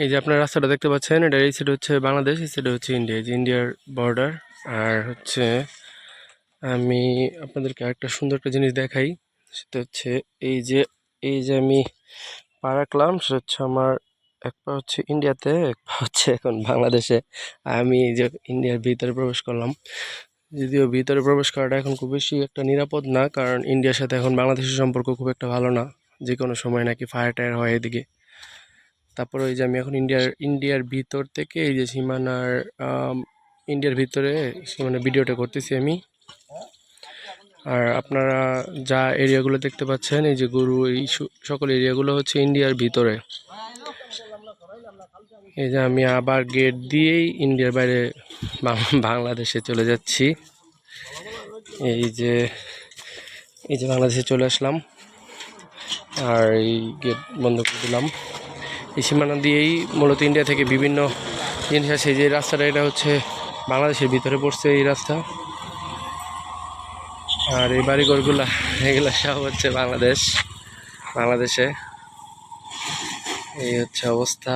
এই যে আপনার রাস্তাটা দেখতে পাচ্ছেন, এটা এই সাইড হচ্ছে বাংলাদেশ, এই সাইড হচ্ছে ইন্ডিয়া, যে ইন্ডিয়ার বর্ডার। আর হচ্ছে আমি আপনাদেরকে একটা সুন্দর একটা জিনিস দেখাই, সেটা হচ্ছে এই যে আমি পা রাখলাম, সেটা হচ্ছে আমার এক পা হচ্ছে ইন্ডিয়াতে, এক পা হচ্ছে এখন বাংলাদেশে। আমি এই যে ইন্ডিয়ার ভিতরে প্রবেশ করলাম। যদিও ভিতরে প্রবেশ করাটা এখন খুব বেশি একটা নিরাপদ না, কারণ ইন্ডিয়ার সাথে এখন বাংলাদেশের সম্পর্ক খুব একটা ভালো না। যে কোনো সময় নাকি ফায়ার টায়ার হয় এদিকে। তারপরে ওই যে আমি এখন ইন্ডিয়ার ভিতর থেকে এই যে সীমানার ইন্ডিয়ার ভিতরে সীমানার ভিডিওটা করতেছি আমি। আর আপনারা যা এরিয়াগুলো দেখতে পাচ্ছেন, এই যে গরু, এই সকল এরিয়াগুলো হচ্ছে ইন্ডিয়ার ভিতরে। এই যে আমি আবার গেট দিয়েই ইন্ডিয়ার বাইরে বাংলাদেশে চলে যাচ্ছি। এই যে বাংলাদেশে চলে আসলাম, আর এই গেট বন্ধ করে দিলাম। এই সীমানা দিয়েই মূলত ইন্ডিয়া থেকে বিভিন্ন জিনিস আছে। যে রাস্তাটা, এটা হচ্ছে বাংলাদেশের ভিতরে পড়ছে এই রাস্তা। আর এই বাড়িঘরগুলা, এগুলা সব হচ্ছে বাংলাদেশে। এই হচ্ছে অবস্থা।